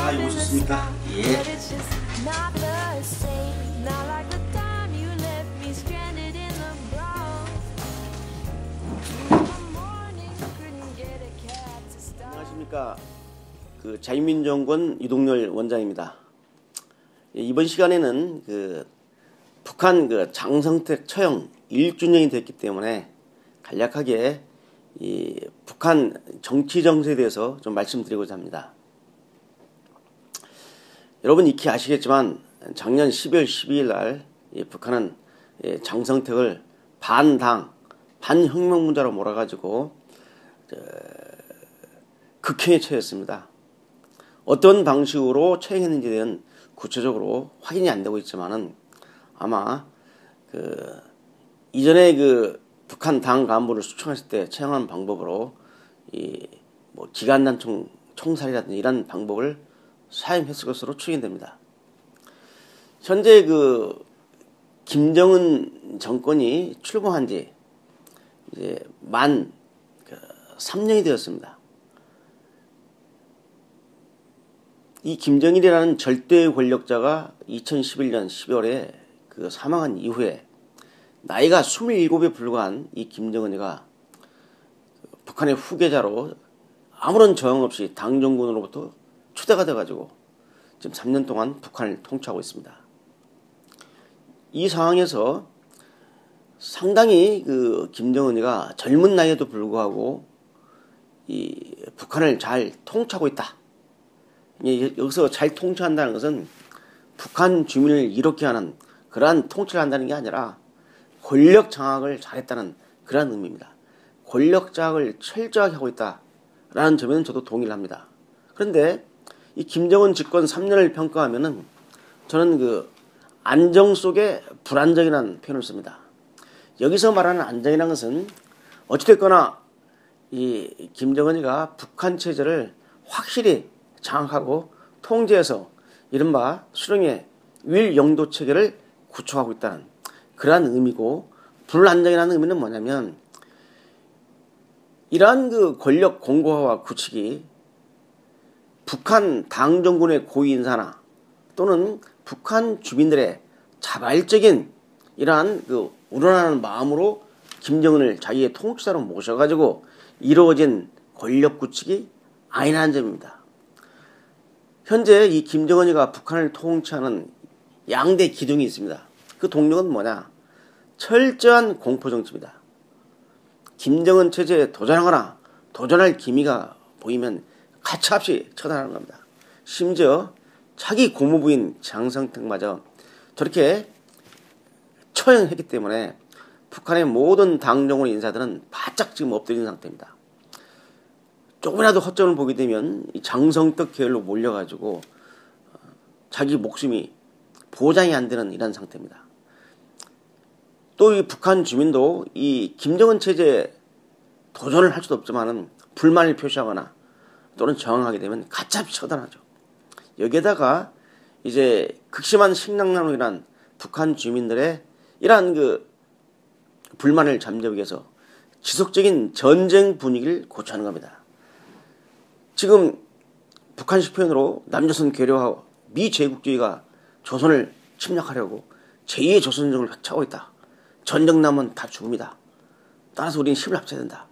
자, 이거 오셨습니까? 예. 안녕하십니까. 자유민주연구원 유동열 원장입니다. 이번 시간에는 북한 장성택 처형 1주년이 됐기 때문에 간략하게 이 북한 정치 정세에 대해서 좀 말씀드리고자 합니다. 여러분 익히 아시겠지만 작년 12월 12일 날 북한은 장성택을 반당, 반혁명문자로 몰아가지고 극형에 처했습니다. 어떤 방식으로 처형했는지에 대한 구체적으로 확인이 안 되고 있지만은 아마 이전에 북한 당 간부를 수청했을 때 처형한 방법으로 기간단총 총살이라든지 이런 방법을 사용했을 것으로 추정됩니다. 현재 김정은 정권이 출범한 지 이제 만 3년이 되었습니다. 이 김정일이라는 절대 권력자가 2011년 12월에 사망한 이후에 나이가 27에 불과한 이 김정은이가 북한의 후계자로 아무런 저항 없이 당정군으로부터 초대가 돼가지고 지금 3년 동안 북한을 통치하고 있습니다. 이 상황에서 상당히 김정은이가 젊은 나이에도 불구하고 이 북한을 잘 통치하고 있다. 여기서 잘 통치한다는 것은 북한 주민을 이롭게 하는 그러한 통치를 한다는 게 아니라 권력 장악을 잘했다는 그러한 의미입니다. 권력 장악을 철저하게 하고 있다라는 점에는 저도 동의를 합니다. 그런데 이 김정은 집권 3년을 평가하면은 저는 안정 속의 불안정이라는 표현을 씁니다. 여기서 말하는 안정이라는 것은 어찌됐거나 이 김정은이가 북한 체제를 확실히 장악하고 통제해서 이른바 수령의 윌영도 체계를 구축하고 있다는 그러한 의미고, 불안정이라는 의미는 뭐냐면 이러한 권력 공고화와 구축이 북한 당정군의 고위 인사나 또는 북한 주민들의 자발적인 이러한 우러나는 마음으로 김정은을 자기의 통치자로 모셔가지고 이루어진 권력 구축이 아니라는 점입니다. 현재 이 김정은이가 북한을 통치하는 양대 기둥이 있습니다. 그 동력은 뭐냐? 철저한 공포정치입니다. 김정은 체제에 도전하거나 도전할 기미가 보이면 가차없이 처단하는 겁니다. 심지어 자기 고모부인 장성택마저 저렇게 처형했기 때문에 북한의 모든 당정원 인사들은 바짝 지금 엎드린 상태입니다. 조금이라도 허점을 보게 되면 이 장성택 계열로 몰려가지고 자기 목숨이 보장이 안 되는 이런 상태입니다. 또 이 북한 주민도 이 김정은 체제에 도전을 할 수도 없지만은 불만을 표시하거나 또는 저항하게 되면 가차없이 처단하죠. 여기에다가 이제 극심한 식량난으로 인한 북한 주민들의 이러한 불만을 잠재우기 위해서 지속적인 전쟁 분위기를 고취하는 겁니다. 지금 북한식 표현으로 남조선 괴뢰와 미제국주의가 조선을 침략하려고 제2의 조선전쟁을 펼쳐오고 있다. 전쟁나면 다 죽음이다. 따라서 우리는 힘을 합쳐야 된다.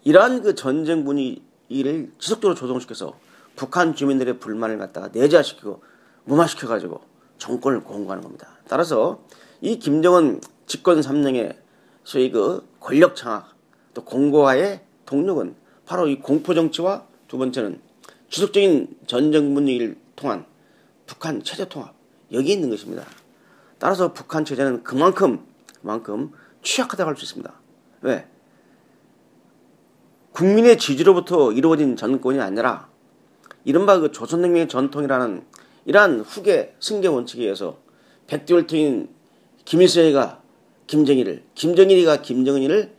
이러한 전쟁 분위기를 지속적으로 조성시켜서 북한 주민들의 불만을 갖다가 내재화시키고 무마시켜가지고 정권을 공고하는 겁니다. 따라서 이 김정은 집권 3년의 소위 권력 장악 또 공고화의 동력은 바로 이 공포정치와 두 번째는 지속적인 전쟁 분위기를 통한 북한 체제 통합, 여기에 있는 것입니다. 따라서 북한 체제는 그만큼 취약하다고 할 수 있습니다. 왜? 국민의 지지로부터 이루어진 전권이 아니라 이른바 조선혁명의 전통이라는 이러한 후계 승계 원칙에 의해서 백두혈통인 김일성이가 김정일을, 김정일이가 김정은이를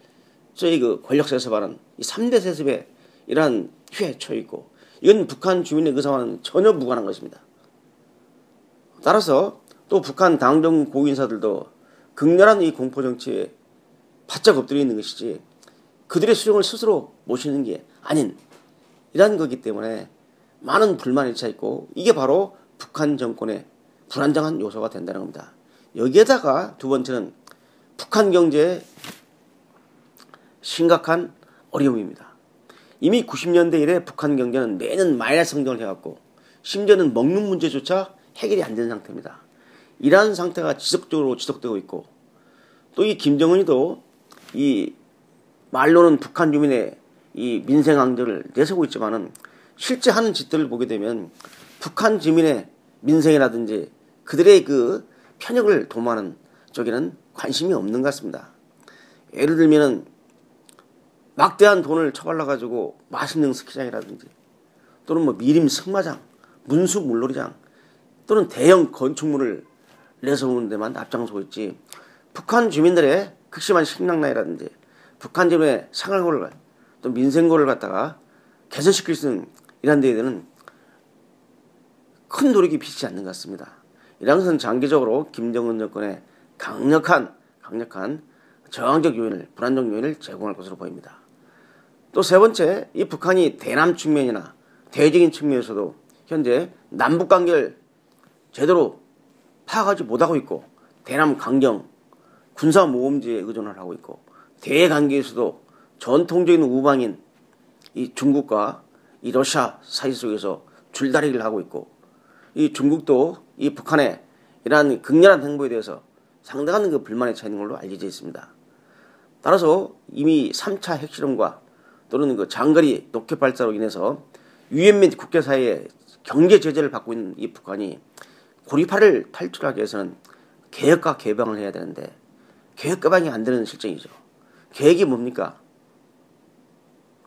저희 권력세습 하는 이 3대 세습에 이러한 휘에 처해 있고, 이건 북한 주민의 그 상황은 전혀 무관한 것입니다. 따라서 또 북한 당정 고위인사들도 극렬한 이 공포정치에 바짝 엎드려 있는 것이지 그들의 수령을 스스로 모시는 게 아닌 이런 거기 때문에 많은 불만이 차 있고 이게 바로 북한 정권의 불안정한 요소가 된다는 겁니다. 여기에다가 두 번째는 북한 경제의 심각한 어려움입니다. 이미 90년대 이래 북한 경제는 매년 마이너스 성장을 해왔고 심지어는 먹는 문제조차 해결이 안 되는 상태입니다. 이러한 상태가 지속적으로 지속되고 있고 또 이 김정은이도 이 말로는 북한 주민의 이 민생 항쟁을 내세우고 있지만은 실제 하는 짓들을 보게 되면 북한 주민의 민생이라든지 그들의 그 편익을 도모하는 쪽에는 관심이 없는 것 같습니다. 예를 들면은 막대한 돈을 처발라가지고 맛있는 스키장이라든지 또는 뭐 미림 승마장, 문수 물놀이장 또는 대형 건축물을 내세우는 데만 앞장서고 있지 북한 주민들의 극심한 식량난이라든지 북한 주민의 생활고를 또 민생고를 갖다가 개선시킬 수 있는 이런 데에는 큰 노력이 비치지 않는 것 같습니다. 이런 것은 장기적으로 김정은 정권의 강력한 저항적 요인을 불안정 요인을 제공할 것으로 보입니다. 또 세 번째, 이 북한이 대남 측면이나 대외적인 측면에서도 현재 남북 관계를 제대로 파악하지 못하고 있고 대남 강경, 군사 모험지에 의존을 하고 있고 대외 관계에서도 전통적인 우방인 이 중국과 이 러시아 사이 속에서 줄다리기를 하고 있고 이 중국도 이 북한의 이러한 극렬한 행보에 대해서 상당한 그 불만에 차 있는 걸로 알려져 있습니다. 따라서 이미 3차 핵실험과 또는 그 장거리 로켓 발사로 인해서 유엔 및 국제사회의 경제 제재를 받고 있는 이 북한이 고리파를 탈출하기 위해서는 개혁과 개방을 해야 되는데 개혁 개방이 안 되는 실정이죠. 개혁이 뭡니까?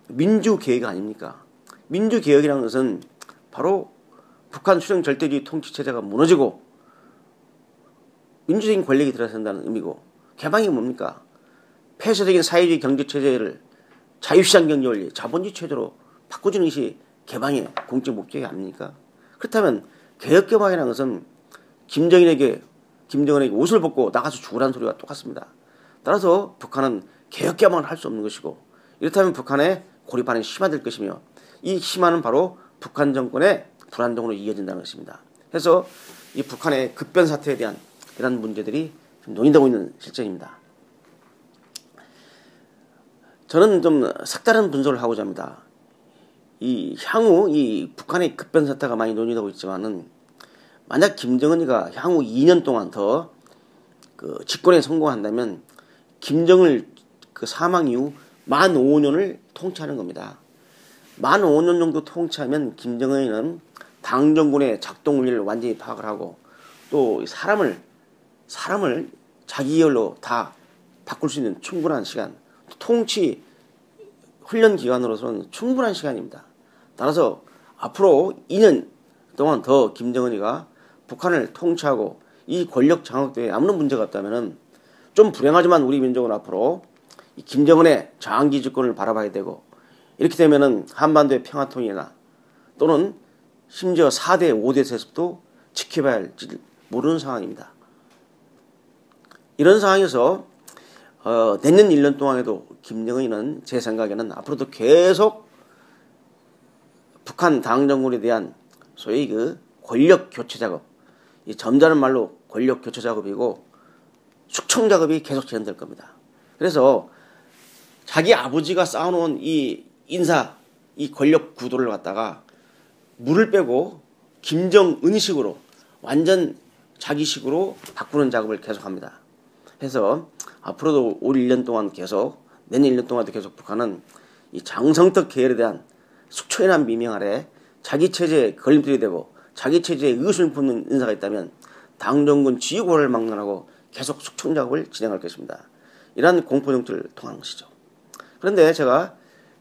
민주개혁이 아닙니까? 민주개혁이라는 것은 바로 북한 수령 절대주의 통치체제가 무너지고 민주적인 권력이 들어야 된다는 의미고 개방이 뭡니까? 폐쇄적인 사회주의 경제체제를 자유시장 경제원리, 자본주의 체제로 바꿔주는 것이 개방의 공적 목적이 아닙니까? 그렇다면 개혁개방이라는 것은 김정은에게 옷을 벗고 나가서 죽으라는 소리와 똑같습니다. 따라서 북한은 개혁개방을 할 수 없는 것이고 이렇다면 북한의 고립반응이 심화될 것이며 이 심화는 바로 북한 정권의 불안정으로 이어진다는 것입니다. 그래서 이 북한의 급변 사태에 대한 이런 문제들이 좀 논의되고 있는 실정입니다. 저는 좀 색다른 분석을 하고자 합니다. 이 향후 이 북한의 급변 사태가 많이 논의되고 있지만은 만약 김정은이가 향후 2년 동안 더 그 집권에 성공한다면 김정을 그 사망 이후 만 5년을 통치하는 겁니다. 만 5년 정도 통치하면 김정은이는 당 정권의 작동 원리를 완전히 파악을 하고 또 사람을 자기 계열로 다 바꿀 수 있는 충분한 시간, 통치 훈련 기간으로서는 충분한 시간입니다. 따라서 앞으로 2년 동안 더 김정은이가 북한을 통치하고 이 권력 장악도에 아무런 문제가 없다면은 좀 불행하지만 우리 민족은 앞으로 이 김정은의 장기 집권을 바라봐야 되고 이렇게 되면은 한반도의 평화통일이나 또는 심지어 4대, 5대 세습도 지켜봐야 할지 모르는 상황입니다. 이런 상황에서 내년 1년 동안에도 김정은이는 제 생각에는 앞으로도 계속 북한 당 정권에 대한 소위 그 권력 교체 작업, 이 점잖은 말로 권력 교체 작업이고 숙청 작업이 계속 진행될 겁니다. 그래서 자기 아버지가 쌓아놓은 이 인사, 이 권력 구도를 갖다가 물을 빼고 김정은식으로 완전 자기식으로 바꾸는 작업을 계속합니다. 해서 앞으로도 올 1년 동안 계속 내년 1년 동안도 계속 북한은 이 장성특 계열에 대한 숙청이란 미명 아래 자기 체제에 걸림돌이 되고 자기 체제에 의구심을 품는 인사가 있다면 당정군 지휘고를 막론하고 계속 숙청 작업을 진행할 것입니다. 이러한 공포 정치를 통한 것이죠. 그런데 제가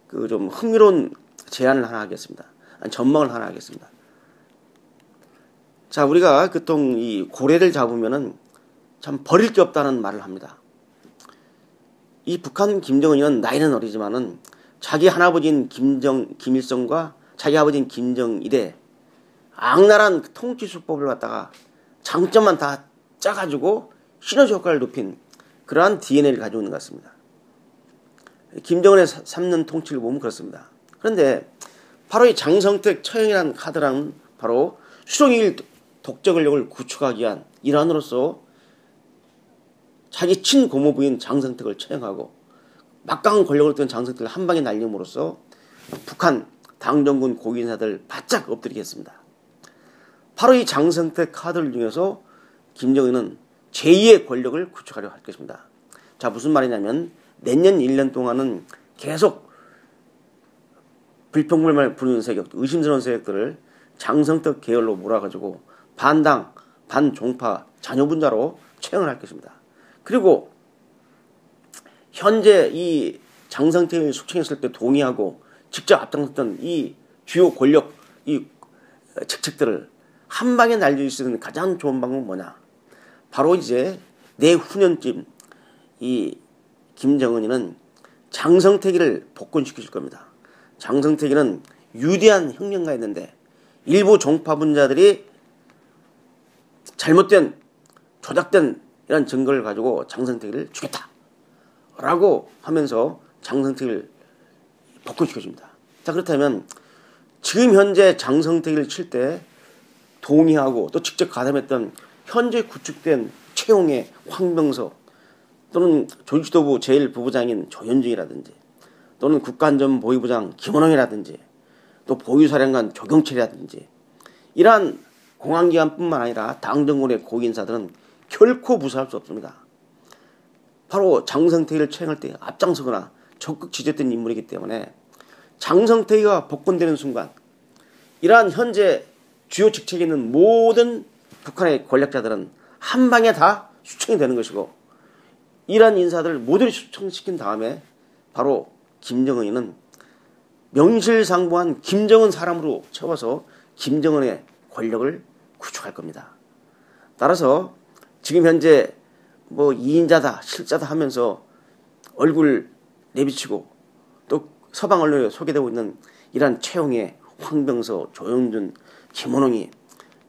그 좀 흥미로운 제안을 하나 하겠습니다. 전망을 하나 하겠습니다. 자, 우리가 보통 이 고래를 잡으면은 참 버릴 게 없다는 말을 합니다. 이 북한 김정은이는 나이는 어리지만은 자기 할아버지인 김일성과 자기 아버지인 김정일의 악랄한 통치 수법을 갖다가 장점만 다 짜가지고 시너지 효과를 높인 그러한 DNA를 가지고 있는 것 같습니다. 김정은의 3년 통치를 보면 그렇습니다. 그런데 바로 이 장성택 처형이라는 카드라는 바로 수종일 독재 권력을 구축하기 위한 일환으로서 자기 친고모 부인 장성택을 처형하고 막강한 권력을 뜬 장성택을 한 방에 날림으로써 북한 당정군 고위 인사들 바짝 엎드리게 했습니다. 바로 이 장성택 카드를 이용해서 김정은은 제2의 권력을 구축하려 할 것입니다. 자, 무슨 말이냐면 내년 1년 동안은 계속 불평불만을 부르는 세력, 의심스러운 세력들을 장성택 계열로 몰아가지고 반당, 반종파, 자녀분자로 처형을 할 것입니다. 그리고 현재 이 장성택을 숙청했을 때 동의하고 직접 앞장섰던 이 주요 권력 이 책책들을 한 방에 날릴 수 있는 가장 좋은 방법은 뭐냐? 바로 이제 내후년쯤 이 김정은이는 장성택이를 복권시켜 줄 겁니다. 장성택이는 위대한 혁명가였는데 일부 종파분자들이 잘못된 조작된 이런 증거를 가지고 장성택이를 죽였다 라고 하면서 장성택을 복권시켜 줍니다. 자, 그렇다면 지금 현재 장성택을 칠 때 동의하고 또 직접 가담했던 현재 구축된 최용의 황병서 또는 조직지도부 제1부부장인 조현중이라든지 또는 국가안전보위부장 김원홍이라든지 또 보위사령관 조경철이라든지 이러한 공안기관뿐만 아니라 당정군의 고위인사들은 결코 무사할 수 없습니다. 바로 장성택을 처형할 때 앞장서거나 적극 지지했던 인물이기 때문에 장성택이가 복권되는 순간 이러한 현재 주요 직책에 있는 모든 북한의 권력자들은 한 방에 다 수청이 되는 것이고 이러한 인사들을 모두 수청시킨 다음에 바로 김정은이는 명실상부한 김정은 사람으로 채워서 김정은의 권력을 구축할 겁니다. 따라서 지금 현재 뭐 2인자다 실자다 하면서 얼굴 내비치고 또 서방 언론에 소개되고 있는 이러한 최용의 황병서, 조영준, 김원홍이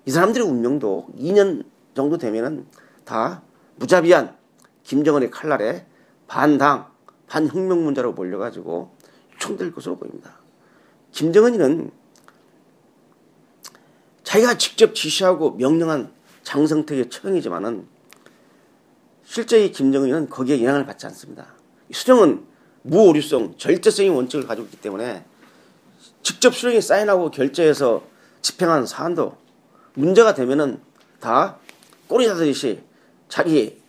이 사람들의 운명도 2년 정도 되면은 다 무자비한 김정은의 칼날에 반당, 반혁명문자로 몰려가지고 총될 것으로 보입니다. 김정은이는 자기가 직접 지시하고 명령한 장성택의 처형이지만은 실제 이 김정은이는 거기에 영향을 받지 않습니다. 수령은 무오류성, 절대성의 원칙을 가지고 있기 때문에 직접 수령이 사인하고 결재해서 집행한 사안도 문제가 되면은 다 꼬리 자르듯이 자기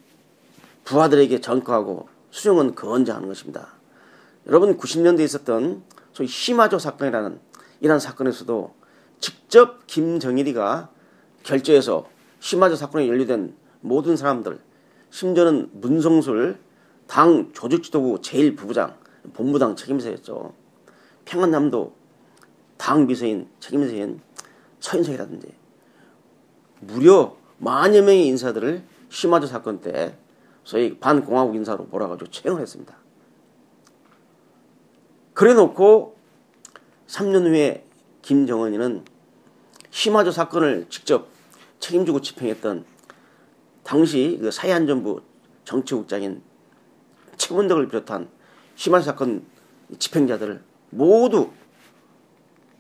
부하들에게 전가하고 수령은 거언자하는 것입니다. 여러분 90년대에 있었던 소위 시마조 사건이라는 이런 사건에서도 직접 김정일이가 결재해서 시마조 사건에 연루된 모든 사람들 심지어는 문성술 당 조직지도부 제1부부장 본부당 책임자였죠. 평안남도 당 비서인 책임자인 서인석이라든지 무려 만여 명의 인사들을 시마조 사건 때 소위 반공화국 인사로 몰아가지고 채용을 했습니다. 그래 놓고 3년 후에 김정은이는 시마조 사건을 직접 책임지고 집행했던 당시 그 사회안전부 정치국장인 최문덕을 비롯한 시마조 사건 집행자들을 모두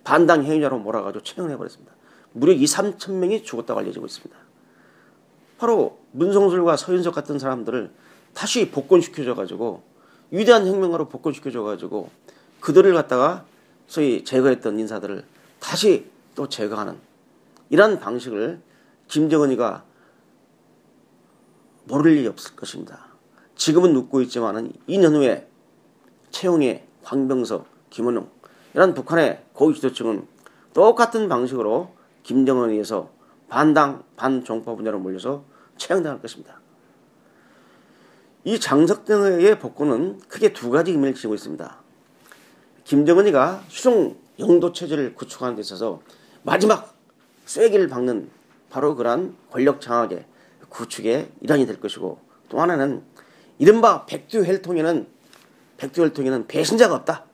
반당 행위자로 몰아가지고 채용을 해버렸습니다. 무려 2~3천 명이 죽었다고 알려지고 있습니다. 바로 문성술과 서윤석 같은 사람들을 다시 복권시켜줘가지고 위대한 혁명가로 복권시켜줘가지고 그들을 갖다가 소위 제거했던 인사들을 다시 또 제거하는 이러한 방식을 김정은이가 모를 일이 없을 것입니다. 지금은 웃고 있지만 2년 후에 최용의, 황병서, 김원웅 이런 북한의 고위 지도층은 똑같은 방식으로 김정은에 의해서 반당, 반종파 분야로 몰려서 채용당할 것입니다. 이 장성택의 복권은 크게 두 가지 의미를 지니고 있습니다. 김정은이가 수종 영도 체제를 구축하는 데 있어서 마지막 쐐기를 박는 바로 그러한 권력 장악의 구축의 일환이 될 것이고 또 하나는 이른바 백두혈통에는 배신자가 없다.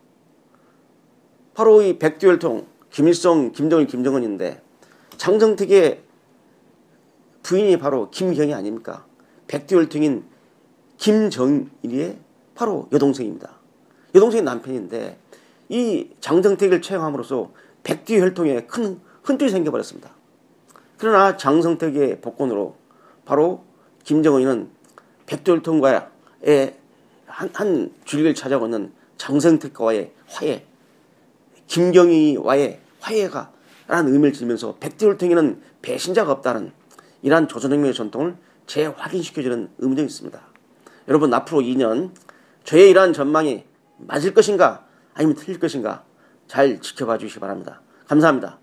바로 이 백두혈통 김일성, 김정일, 김정은인데 장성택의 부인이 바로 김경이 아닙니까? 백두혈통인 김정일의 바로 여동생입니다. 여동생이 남편인데 이 장성택을 채용함으로써 백두의 혈통에 큰 흔들이 생겨버렸습니다. 그러나 장성택의 복권으로 바로 김정은이는 백두혈통과의 한 줄기를 찾아오는 장성택과의 화해, 김경희와의 화해가 라는 의미를 지면서 백두혈통에는 배신자가 없다는 이러한 조선혁명의 전통을 재확인시켜주는 의미도 있습니다. 여러분, 앞으로 2년 저의 이러한 전망이 맞을 것인가 아니면 틀릴 것인가 잘 지켜봐 주시기 바랍니다. 감사합니다.